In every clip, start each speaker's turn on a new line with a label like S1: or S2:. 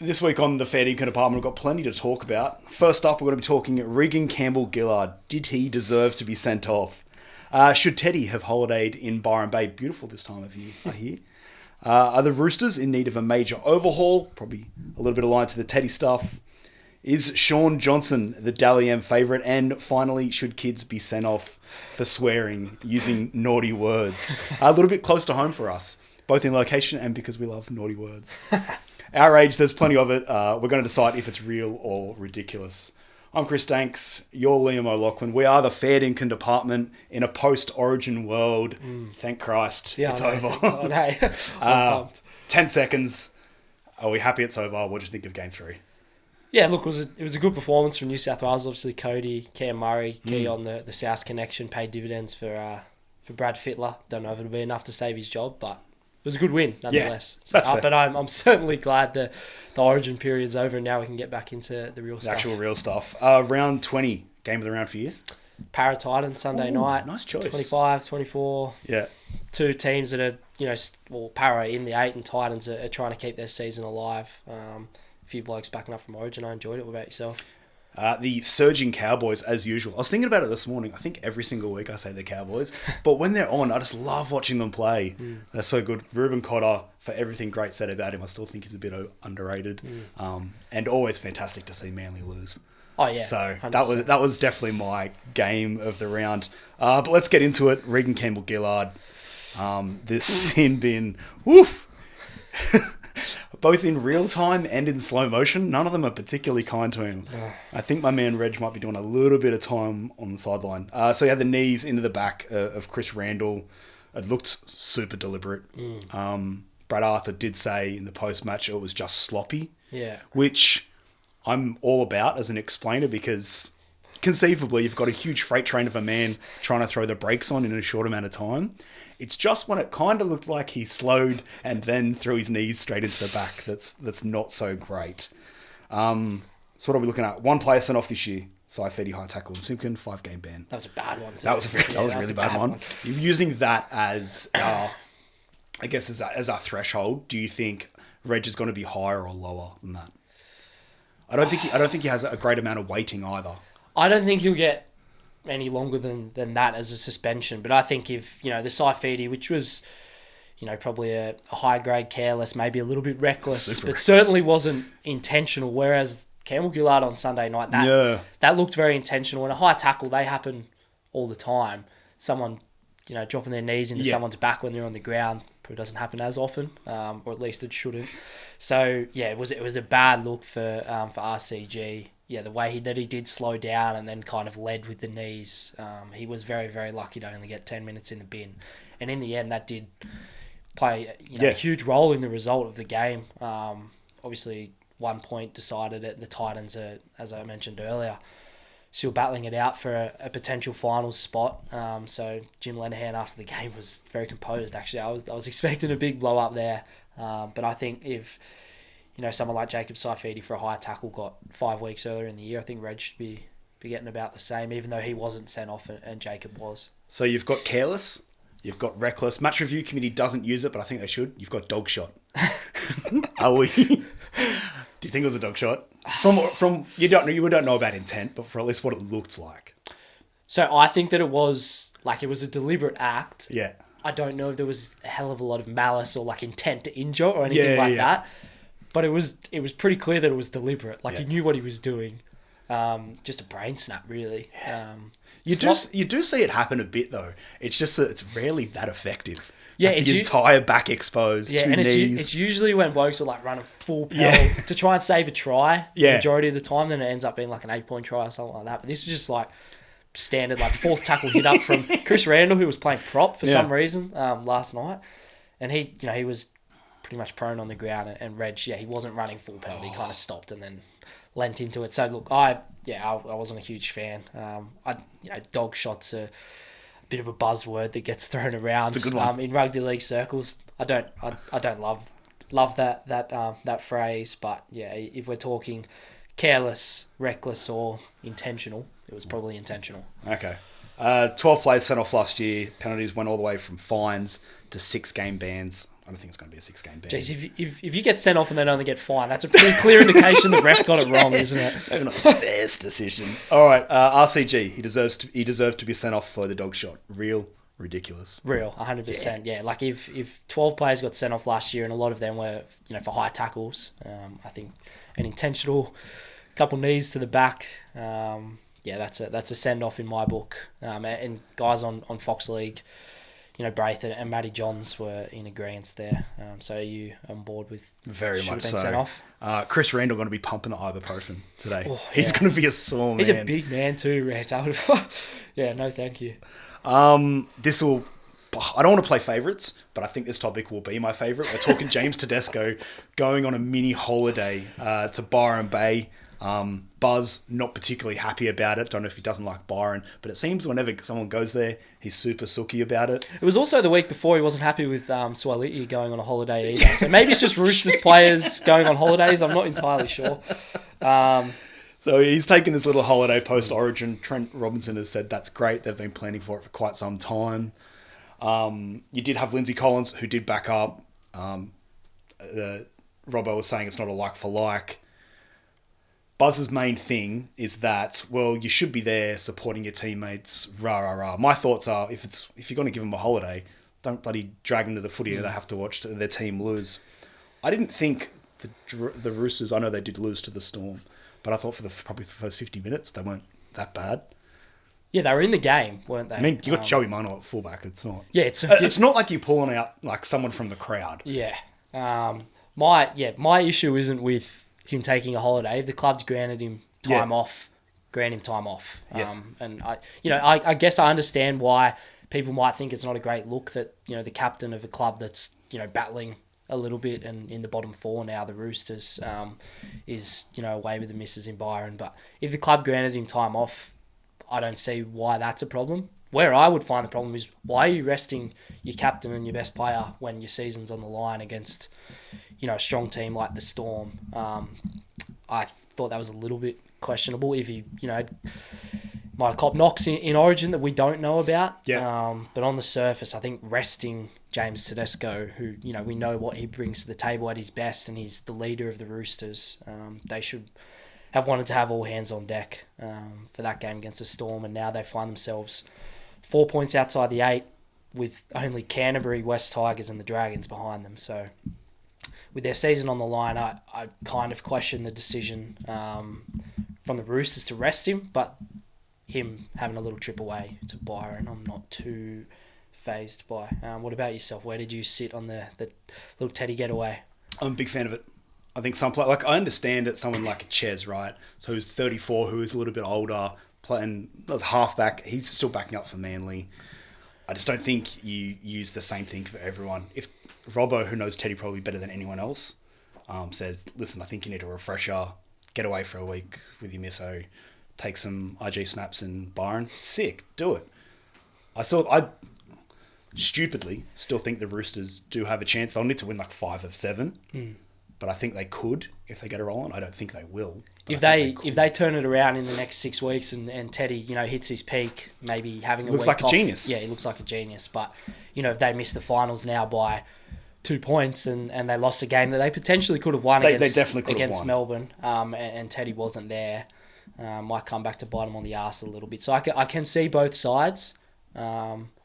S1: This week on the Fair Dinkum Department, we've got plenty to talk about. First up, we're going to be talking REAGAN CAMPBELL-GILLARD. Did he deserve to be sent off? Should Teddy have holidayed in Byron Bay? Beautiful this time of year, I hear. Are the Roosters in need of a major overhaul? Probably a little bit aligned to the Teddy stuff. Is Shaun Johnson the Dally M favourite? And finally, should kids be sent off for swearing, using naughty words? A little bit close to home for us, both in location and because we love naughty words. Our age, there's plenty of it. We're going to decide if it's real or ridiculous. I'm Chris Danks. You're Liam O'Loughlin. We are the Fair Dinkum Department in a post-Origin world. Thank Christ.
S2: Yeah,
S1: it's
S2: I
S1: over.
S2: know. I'm pumped.
S1: 10 seconds. Are we happy it's over? What do you think of Game 3?
S2: Yeah, look, it was a good performance from New South Wales. Obviously, Cody, Cam Murray, key on the South connection, paid dividends for Brad Fittler. Don't know if it'll be enough to save his job, but it was a good win nonetheless.
S1: Yeah, that's fair.
S2: But I'm certainly glad the Origin period's over and now we can get back into the real stuff.
S1: Actual real stuff. Round 20, game of the round for you?
S2: Para Titans Sunday night.
S1: Nice choice.
S2: 25, 24.
S1: Yeah.
S2: Two teams that are, Para in the 8 and Titans are trying to keep their season alive. A few blokes backing up from Origin. I enjoyed it. What about yourself?
S1: The surging Cowboys, as usual. I was thinking about it this morning. I think every single week I say the Cowboys. But when they're on, I just love watching them play. They're so good. Ruben Cotter, for everything great said about him, I still think he's a bit underrated. And always fantastic to see Manly lose.
S2: Oh, yeah.
S1: So
S2: 100%.
S1: that was definitely my game of the round. But let's get into it. REAGAN CAMPBELL-GILLARD. This sin bin. Woof! Both in real time and in slow motion. None of them are particularly kind to him. I think my man Reg might be doing a little bit of time on the sideline. So he had the knees into the back of Chris Randall. It looked super deliberate. Brad Arthur did say in the post-match it was just sloppy.
S2: Yeah.
S1: Which I'm all about as an explainer because conceivably you've got a huge freight train of a man trying to throw the brakes on in a short amount of time. It's just when it kind of looked like he slowed and then threw his knees straight into the back. That's not so great. So what are we looking at? One player sent off this year. Saifidi, high tackle, and Simpkin, 5-game ban.
S2: That was a bad one.
S1: That was a really bad one. You're using that as, I guess, as our threshold. Do you think Reg is going to be higher or lower than that? I don't think he has a great amount of weighting either.
S2: I don't think he'll get any longer than that as a suspension. But I think if, the Saifidi, which was, probably a high-grade careless, maybe a little bit reckless, but certainly wasn't intentional, whereas CAMPBELL-GILLARD on Sunday night, that looked very intentional. And a high tackle, they happen all the time. Someone, dropping their knees into someone's back when they're on the ground probably doesn't happen as often, or at least it shouldn't. So, yeah, it was a bad look for RCG. Yeah, the way that he did slow down and then kind of led with the knees. He was very, very lucky to only get 10 minutes in the bin. And in the end, that did play a huge role in the result of the game. Obviously, 1 point decided it. The Titans are, as I mentioned earlier, still battling it out for a potential finals spot. So Jim Lenihan after the game was very composed, actually. I was expecting a big blow up there. But I think if someone like Jacob Saifidi for a high tackle got 5 weeks earlier in the year, I think Reg should be getting about the same, even though he wasn't sent off and Jacob was.
S1: So you've got careless, you've got reckless. Match review committee doesn't use it, but I think they should. You've got dog shot. Are we? Do you think it was a dog shot? From you don't know about intent, but for at least what it looked like.
S2: So I think that it was a deliberate act.
S1: Yeah.
S2: I don't know if there was a hell of a lot of malice or intent to injure or anything that. But it was pretty clear that it was deliberate. He knew what he was doing. Just a brain snap, really.
S1: You do see it happen a bit though. It's just that it's rarely that effective.
S2: Yeah,
S1: the entire back exposed.
S2: Yeah,
S1: two
S2: and
S1: knees.
S2: it's usually when blokes are running full pedal to try and save a try.
S1: Yeah.
S2: Majority of the time, then it ends up being an 8-point try or something like that. But this was just standard fourth tackle hit up from Chris Randall, who was playing prop for some reason last night, and he was pretty much prone on the ground, and Reg, he wasn't running full pedal. He kind of stopped and then lent into it. So look, I wasn't a huge fan. Dog shots are a bit of a buzzword that gets thrown around.
S1: It's a good one.
S2: In rugby league circles. I don't love that phrase, but if we're talking careless, reckless, or intentional, it was probably intentional.
S1: Okay. 12 players sent off last year. Penalties went all the way from fines to 6-game bans. I don't think it's going to be a 6-game ban.
S2: Jeez, if you get sent off and then only get fined, that's a pretty clear indication the ref got it wrong, isn't it?
S1: Maybe not the best decision. All right, RCG. He deserved to be sent off for the dog shot. Real ridiculous.
S2: Real, 100%. Yeah, like if 12 players got sent off last year and a lot of them were for high tackles, I think an intentional couple knees to the back. That's a send off in my book. And guys on Fox League, Braith and Matty Johns were in agreement there. So are you on board with
S1: very much so?
S2: Sent off?
S1: Chris Randall going to be pumping the ibuprofen today. He's going to be a sore man.
S2: He's a big man too, Rich. Yeah, no, thank you.
S1: I don't want to play favourites, but I think this topic will be my favourite. We're talking James Tedesco going on a mini holiday to Byron Bay. Buzz, not particularly happy about it. Don't know if he doesn't like Byron, but it seems whenever someone goes there, he's super sooky about it.
S2: It was also the week before he wasn't happy with Suaalii going on a holiday either. So maybe it's just Roosters players going on holidays. I'm not entirely sure.
S1: So he's taken this little holiday post-Origin. Trent Robinson has said that's great. They've been planning for it for quite some time. You did have Lindsay Collins, who did back up. Robbo was saying it's not a like for like. Buzz's main thing is that, well, you should be there supporting your teammates, rah, rah, rah. My thoughts are, if you're going to give them a holiday, don't bloody drag them to the footy and they have to watch their team lose. I didn't think the Roosters, I know they did lose to the Storm, but I thought probably the first 50 minutes, they weren't that bad.
S2: Yeah, they were in the game, weren't they?
S1: I mean, you got Joey Mano at fullback. It's not.
S2: Yeah,
S1: it's not like you're pulling out like someone from the crowd.
S2: Yeah. My issue isn't with him taking a holiday. If the club's granted him time off, grant him time off. And I guess I understand why people might think it's not a great look that the captain of a club that's battling a little bit and in the bottom four now, the Roosters, is away with the misses in Byron. But if the club granted him time off, I don't see why that's a problem. Where I would find the problem is, why are you resting your captain and your best player when your season's on the line against a strong team like the Storm? I thought that was a little bit questionable. If he might have copped knocks in Origin that we don't know about. But on the surface, I think resting James Tedesco, who we know what he brings to the table at his best, and he's the leader of the Roosters. They should have wanted to have all hands on deck for that game against the Storm, and now they find themselves 4 points outside the 8 with only Canterbury, West Tigers and the Dragons behind them. So with their season on the line, I kind of question the decision from the Roosters to rest him, but him having a little trip away to Byron, I'm not too phased by. What about yourself? Where did you sit on the little Teddy getaway?
S1: I'm a big fan of it. I think I understand that someone like a Ches, right? So who's 34, who is a little bit older, playing halfback, he's still backing up for Manly. I just don't think you use the same thing for everyone. If Robbo, who knows Teddy probably better than anyone else, says, listen, I think you need a refresher, get away for a week with your misso, take some IG snaps in Byron, sick, do it. I stupidly still think the Roosters do have a chance. They'll need to win like 5 of 7. But I think they could if they get a roll on. I don't think they will.
S2: If they turn it around in the next 6 weeks and Teddy, hits his peak, maybe having a week off.
S1: Looks like a genius.
S2: Yeah, he looks like a genius. But, if they miss the finals now by 2 points and they lost a game that they potentially could have won against Melbourne, and Teddy wasn't there, might come back to bite them on the arse a little bit. So I can see both sides.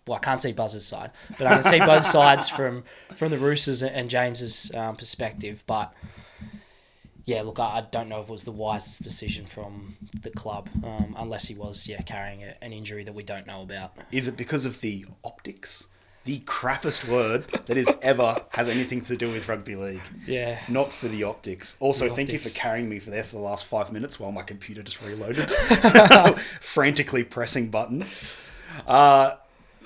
S2: Well, I can't see Buzz's side, but I can see both sides from the Roosters and James's perspective. But yeah, look, I don't know if it was the wisest decision from the club, unless he was carrying an injury that we don't know about.
S1: Is it because of the optics? The crappiest word that has anything to do with rugby league.
S2: Yeah,
S1: it's not for the optics. Also, thank you for carrying me for the last 5 minutes while my computer just reloaded, frantically pressing buttons.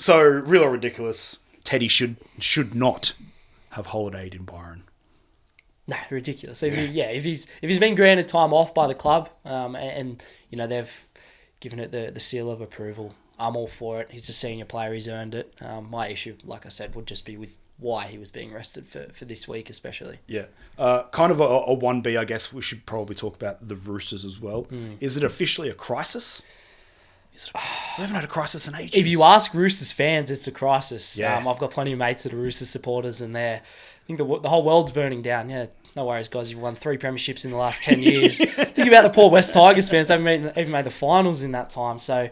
S1: So, real or ridiculous, Teddy should not have holidayed in Byron.
S2: Nah, ridiculous. If he's been granted time off by the club, and they've given it the seal of approval, I'm all for it. He's a senior player, he's earned it. My issue, like I said, would just be with why he was being rested for this week especially. Yeah.
S1: Kind of a 1B, I guess we should probably talk about the Roosters as well. Is it officially a crisis? Is it a crisis? We haven't had a crisis in ages.
S2: If you ask Roosters fans, it's a crisis.
S1: Yeah.
S2: I've got plenty of mates that are Roosters supporters, and I think the whole world's burning down. Yeah, no worries, guys. You've won 3 premierships in the last 10 years. Think about the poor West Tigers fans. They haven't even made the finals in that time. So,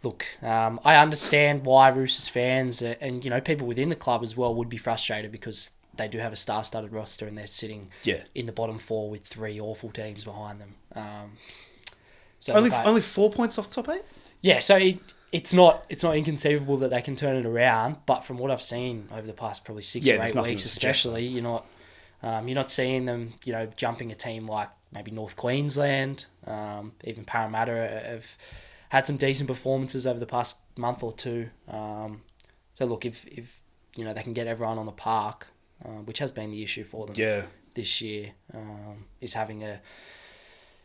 S2: look, I understand why Roosters fans and people within the club as well would be frustrated because they do have a star-studded roster and they're sitting in the bottom 4 with 3 awful teams behind them. So
S1: only 4 points off the top 8?
S2: Yeah, so it's not inconceivable that they can turn it around, but from what I've seen over the past probably 6 or 8 weeks, especially, you're not seeing them, jumping a team like maybe North Queensland, even Parramatta have had some decent performances over the past month or two. So look, if they can get everyone on the park, which has been the issue for them this year, is having a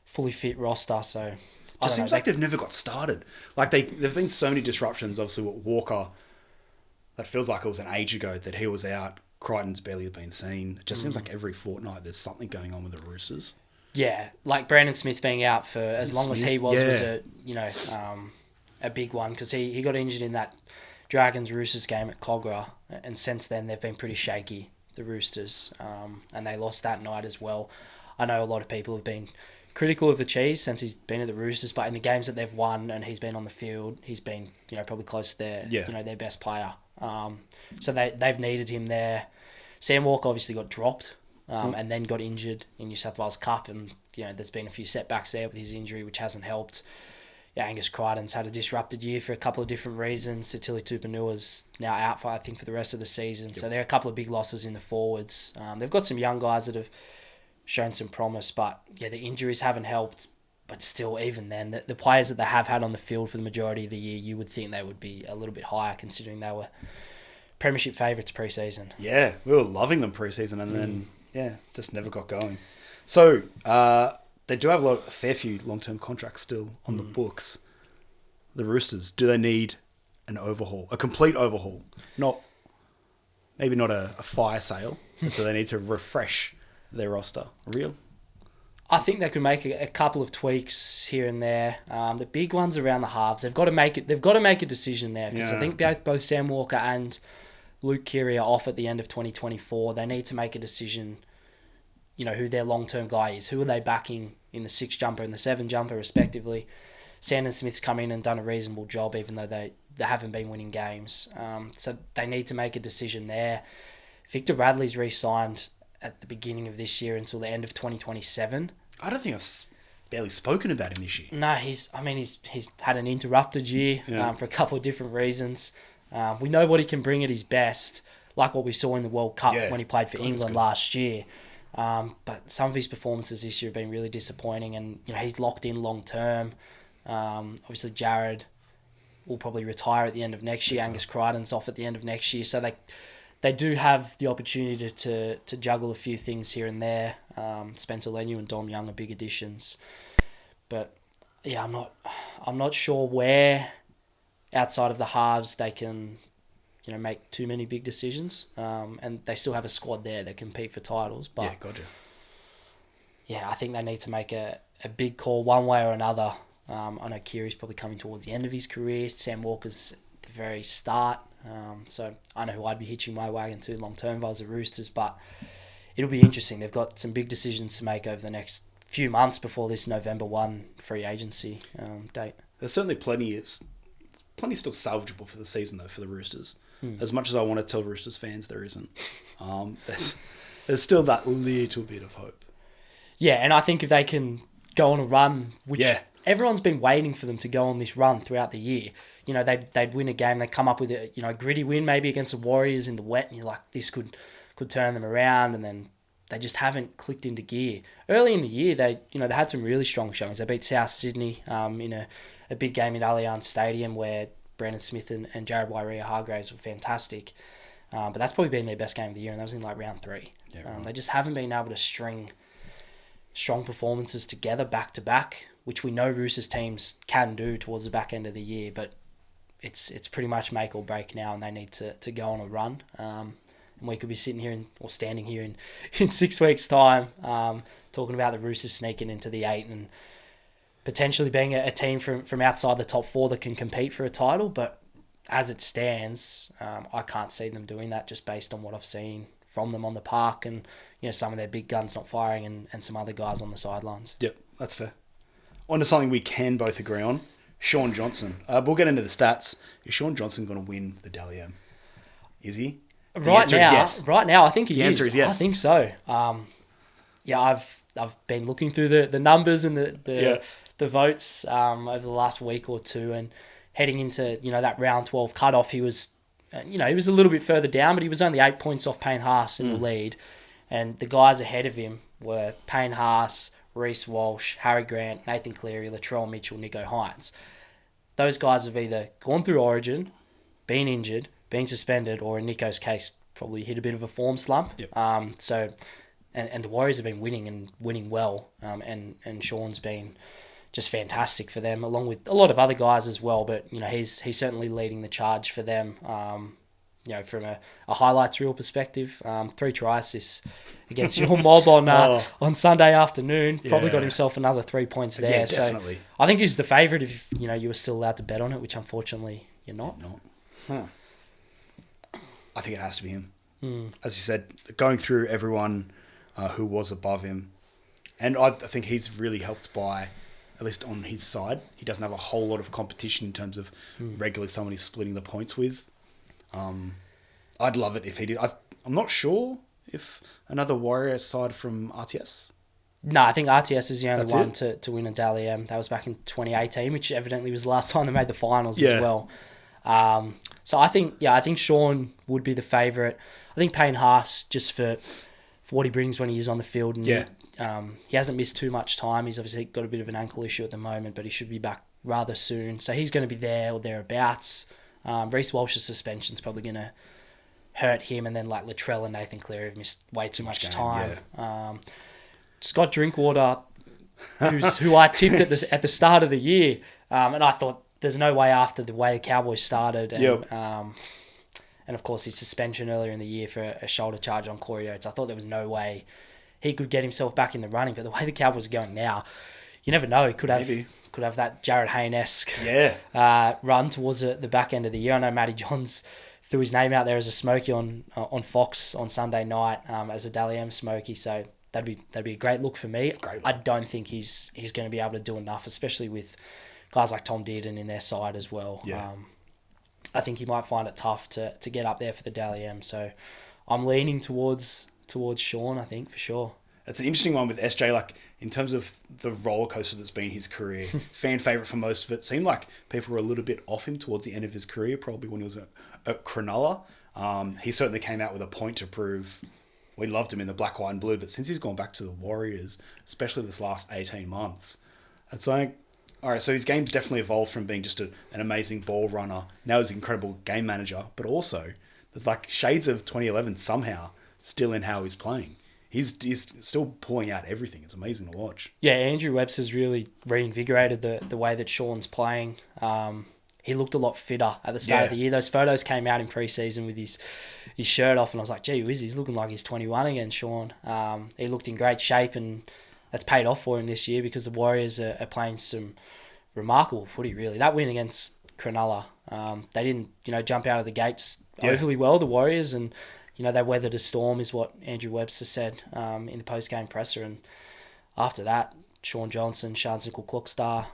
S2: fully fit roster. So
S1: it seems like they've never got started. Like there've been so many disruptions. Obviously, with Walker, that feels like it was an age ago that he was out. Crichton's barely been seen. It just seems like every fortnight there's something going on with the Roosters.
S2: Yeah, like Brandon Smith being out for as long as he was a big one because he got injured in that Dragons Roosters game at Cogra, and since then they've been pretty shaky, the Roosters, and they lost that night as well. I know a lot of people have been critical of the Cheese since he's been at the Roosters, but in the games that they've won and he's been on the field, he's been probably close to their best player. So they've needed him there. Sam Walker obviously got dropped and then got injured in New South Wales Cup, and there's been a few setbacks there with his injury, which hasn't helped. Yeah, Angus Crichton's had a disrupted year for a couple of different reasons. Sitili Tupouniua's now out for the rest of the season. Yep. So there are a couple of big losses in the forwards. They've got some young guys that have shown some promise, but the injuries haven't helped. But still, even then, the players that they have had on the field for the majority of the year, you would think they would be a little bit higher considering they were premiership favourites pre-season.
S1: Yeah, we were loving them pre-season, and then it just never got going. So they do have a fair few long-term contracts still on the books. The Roosters, do they need an overhaul, a complete overhaul? Maybe not a fire sale, but do they need to refresh their roster?
S2: I think they could make a couple of tweaks here and there. The big ones around the halves, they've got to make it. They've got to make a decision there because I think both Sam Walker and Luke Keary are off at the end of 2024. They need to make a decision. Who their long-term guy is. Who are they backing in the 6 jumper and the 7 jumper, respectively? Sandon Smith's come in and done a reasonable job, even though they haven't been winning games. So they need to make a decision there. Victor Radley's re-signed at the beginning of this year until the end of 2027.
S1: I don't think I've barely spoken about him this year.
S2: No, he's had an interrupted year for a couple of different reasons. We know what he can bring at his best, like what we saw in the World Cup when he played for England last year. But some of his performances this year have been really disappointing, and he's locked in long term. Obviously, Jared will probably retire at the end of next year. Angus Crichton's off at the end of next year, so they do have the opportunity to juggle a few things here and there. Spencer Leniu and Dom Young are big additions, but I'm not sure where outside of the halves they can make too many big decisions. And they still have a squad there that compete for titles. But
S1: gotcha.
S2: Yeah, I think they need to make a big call one way or another. I know Keary's probably coming towards the end of his career. Sam Walker's at the very start. So I know who I'd be hitching my wagon to long term if I was the Roosters, but it'll be interesting. They've got some big decisions to make over the next few months before this November 1 free agency date.
S1: There's certainly plenty still salvageable for the season, though, for the Roosters. As much as I want to tell Roosters fans there isn't. There's still that little bit of hope.
S2: Yeah, and I think if they can go on a run, which everyone's been waiting for them to go on this run throughout the year. They'd win a game, they'd come up with a gritty win maybe against the Warriors in the wet, and you're like, this could turn them around, and then they just haven't clicked into gear. Early in the year, they had some really strong showings. They beat South Sydney in a big game at Allianz Stadium where Brandon Smith and Jared Waerea-Hargreaves were fantastic. But that's probably been their best game of the year, and that was in round 3. Yeah, right. They just haven't been able to string strong performances together back to back, which we know Roosters teams can do towards the back end of the year, but it's pretty much make or break now, and they need to go on a run. And we could be sitting here or standing here in 6 weeks' time talking about the Roosters sneaking into the 8 and potentially being a team from outside the top 4 that can compete for a title, but as it stands, I can't see them doing that just based on what I've seen from them on the park and, some of their big guns not firing and some other guys on the sidelines.
S1: Yep, that's fair. On to something we can both agree on. Shaun Johnson. We'll get into the stats. Is Shaun Johnson going to win the Dally M? Is he?
S2: Right now, I think he is.
S1: The answer is yes.
S2: I think so. I've been looking through the numbers and the votes over the last week or two, and heading into that round 12 cutoff, he was he was a little bit further down, but he was only 8 points off Payne Haas in the lead, and the guys ahead of him were Payne Haas, Reece Walsh, Harry Grant, Nathan Cleary, Latrell Mitchell, Nico Hines. Those guys have either gone through Origin, been injured, been suspended, or in Nico's case, probably hit a bit of a form slump.
S1: Yep.
S2: And the Warriors have been winning and winning well, and Shaun's been just fantastic for them, along with a lot of other guys as well. But he's certainly leading the charge for them. From a highlights reel perspective, 3 try assists against your mob on Sunday afternoon. Probably got himself another 3 points there.
S1: Yeah, definitely.
S2: So I think he's the favourite if you were still allowed to bet on it, which unfortunately you're not.
S1: I think it has to be him. As you said, going through everyone who was above him, and I think he's really helped by, at least on his side, he doesn't have a whole lot of competition in terms of regularly someone he's splitting the points with. I'd love it if he did. I'm not sure if another Warrior side from RTS.
S2: No, I think RTS is the only one to win a Dally M. That was back in 2018, which evidently was the last time they made the finals as well. So I think Shaun would be the favourite. I think Payne Haas, just for what he brings when he is on the field, and he hasn't missed too much time. He's obviously got a bit of an ankle issue at the moment, but he should be back rather soon. So he's going to be there or thereabouts. Reece Walsh's suspension is probably going to hurt him, and then like Latrell and Nathan Cleary have missed way too much time. Scott Drinkwater, who I tipped at the start of the year, and I thought there's no way after the way the Cowboys started, and of course his suspension earlier in the year for a shoulder charge on Corey Oates, I thought there was no way he could get himself back in the running. But the way the Cowboys are going now, you never know. He could have that Jared Hayne-esque run towards the back end of the year. I know Matty Johns threw his name out there as a smoky on Fox on Sunday night as a Dally M smoky, so that'd be a great look for me. I don't think he's going to be able to do enough, especially with guys like Tom Dearden in their side as well. I think he might find it tough to get up there for the Dally M, so I'm leaning towards Shaun, I think, for sure.
S1: It's an interesting one with SJ, like in terms of the roller coaster that's been his career. Fan favourite for most of it. Seemed like people were a little bit off him towards the end of his career, probably when he was at Cronulla. He certainly came out with a point to prove. We loved him in the black, white and blue, but since he's gone back to the Warriors, especially this last 18 months, it's like, all right, so his game's definitely evolved from being just an amazing ball runner. Now he's an incredible game manager, but also there's like shades of 2011 somehow still in how he's playing. He's still pulling out everything. It's amazing to watch. Yeah,
S2: Andrew Webster's really reinvigorated the way that Shaun's playing. He looked a lot fitter at the start of the year. Those photos came out in pre-season with his shirt off, and I was like, gee whiz, he's looking like he's 21 again, Shaun. He looked in great shape, and that's paid off for him this year because the Warriors are playing some remarkable footy, really. That win against Cronulla, they didn't jump out of the gates overly well, the Warriors, and they weathered a storm, is what Andrew Webster said in the post-game presser. And after that, Shaun Johnson, Sharnsinkle-Klookstar,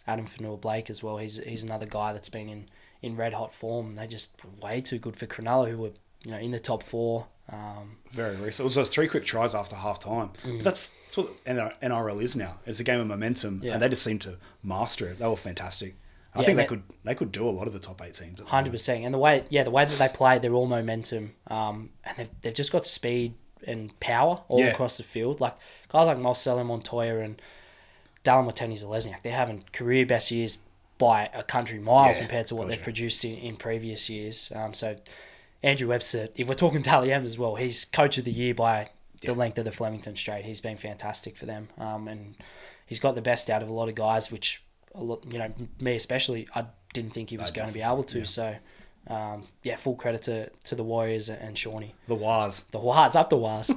S2: Adam Fanua-Blake as well. He's another guy that's been in red-hot form. They're just way too good for Cronulla, who were in the top 4.
S1: Very recent. It was those 3 quick tries after half-time. But that's what NRL is now. It's a game of momentum, and they just seem to master it. They were fantastic. I think they could do a lot of the top 8 teams.
S2: 100%. And the way that they play, they're all momentum. And they've just got speed and power all across the field. Like guys like Marcelo Montoya and Dallin Watene-Zelezniak, they're having career best years by a country mile compared to what they've produced in previous years. So Andrew Webster, if we're talking Dally M as well, he's coach of the year by the length of the Flemington Straight. He's been fantastic for them. And he's got the best out of a lot of guys, which, me especially, I didn't think he was going to be able to. So, full credit to the Warriors and Shawnee.
S1: The Wars.
S2: The Wars, up the Wars.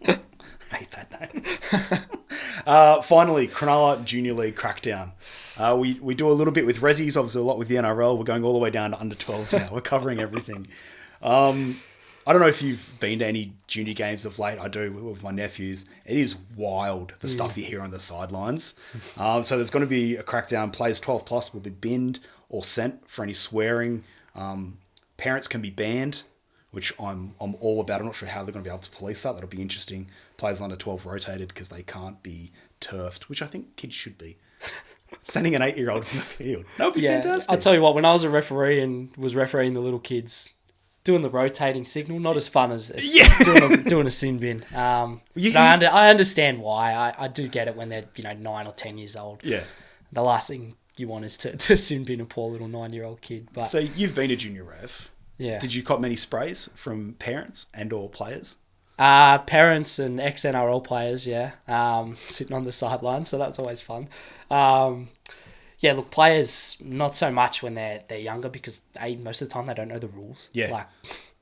S1: I hate that Finally, Cronulla Junior League crackdown. We do a little bit with Rezzies, obviously a lot with the NRL. We're going all the way down to under 12s now. We're covering everything. I don't know if you've been to any junior games of late. I do with my nephews. It is wild, the stuff you hear on the sidelines. So there's going to be a crackdown. Players 12 plus will be binned or sent for any swearing. Parents can be banned, which I'm all about. I'm not sure how they're going to be able to police that. That'll be interesting. Players under 12 rotated because they can't be turfed, which I think kids should be. Sending an 8-year-old from the field. That would be fantastic.
S2: I'll tell you what, when I was a referee and was refereeing the little kids, doing the rotating signal, not as fun as doing a sin bin. I understand why. I do get it when they're 9 or 10 years old.
S1: Yeah.
S2: The last thing you want is to sin bin a poor little 9-year-old kid. But
S1: so you've been a junior ref.
S2: Yeah.
S1: Did you cop many sprays from parents and or players?
S2: Parents and ex-NRL players, sitting on the sidelines, so that was always fun. Look, players, not so much when they're younger because most of the time they don't know the rules.
S1: Yeah.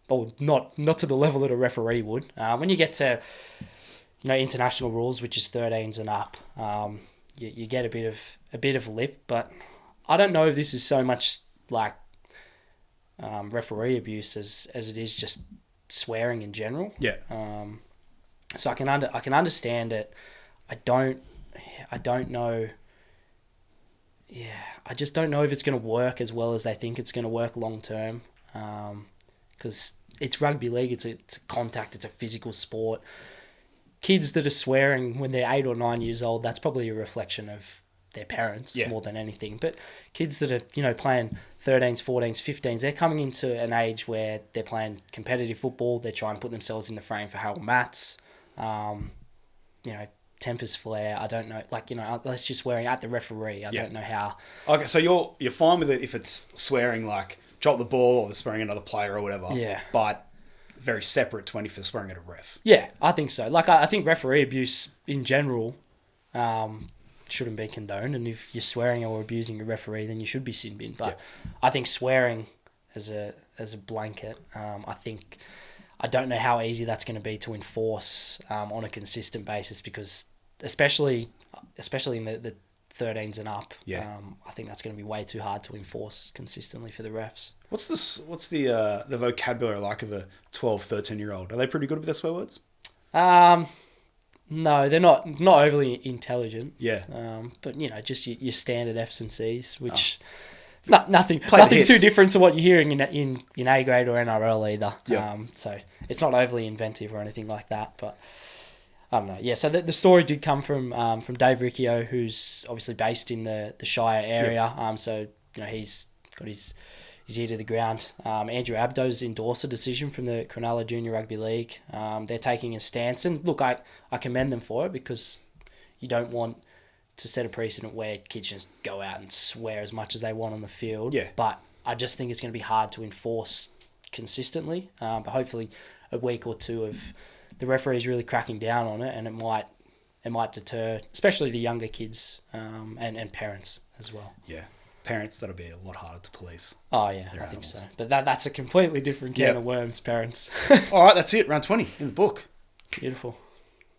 S2: Not to the level that a referee would. When you get to, international rules, which is 13s and up, you get a bit of lip. But I don't know if this is so much like referee abuse as it is just swearing in general.
S1: Yeah.
S2: So I can understand it. I don't know. Yeah, I just don't know if it's going to work as well as they think it's going to work long term. Because it's rugby league, it's a contact, it's a physical sport. Kids that are swearing when they're 8 or 9 years old, that's probably a reflection of their parents more than anything. But kids that are playing 13s, 14s, 15s, they're coming into an age where they're playing competitive football. They're trying to put themselves in the frame for Harold Matts. Tempers flare. I don't know. Let's just swearing at the referee. I don't know how.
S1: Okay, so you're fine with it if it's swearing like drop the ball or they're swearing at another player or whatever.
S2: Yeah.
S1: But very separate to any if they're swearing at a ref.
S2: Yeah, I think so. I think referee abuse in general shouldn't be condoned, and if you're swearing or abusing a referee, then you should be sin bin. But I think swearing as a blanket, I don't know how easy that's going to be to enforce on a consistent basis because especially in the 13s and up, I think that's going to be way too hard to enforce consistently for the refs.
S1: What's the vocabulary like of a 12, 13-year-old? Are they pretty good with their swear words?
S2: No, they're not overly intelligent.
S1: Yeah.
S2: But just your standard Fs and Cs, which nothing too different to what you're hearing in A grade or NRL either.
S1: Yeah.
S2: So it's not overly inventive or anything like that. But I don't know. Yeah. So the story did come from Dave Riccio, who's obviously based in the Shire area. Yeah. So he's got his ear to the ground. Andrew Abdo's endorsed a decision from the Cronulla Junior Rugby League. They're taking a stance, and look, I commend them for it because you don't want to set a precedent where kids just go out and swear as much as they want on the field.
S1: Yeah.
S2: But I just think it's going to be hard to enforce consistently. But hopefully a week or two of the referees really cracking down on it, and it might deter, especially the younger kids and parents as well.
S1: Yeah. Parents, that'll be a lot harder to police.
S2: Oh, yeah, I think so. But that's a completely different can of worms, parents.
S1: All right, that's it. Round 20 in the book.
S2: Beautiful.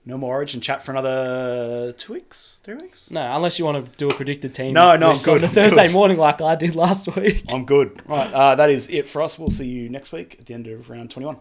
S1: No more Origin chat for another 2 weeks, 3 weeks?
S2: No, unless you want to do a predicted team.
S1: No, I'm good.
S2: On a Thursday morning like I did last week.
S1: I'm good. Right, that is it for us. We'll see you next week at the end of round 21.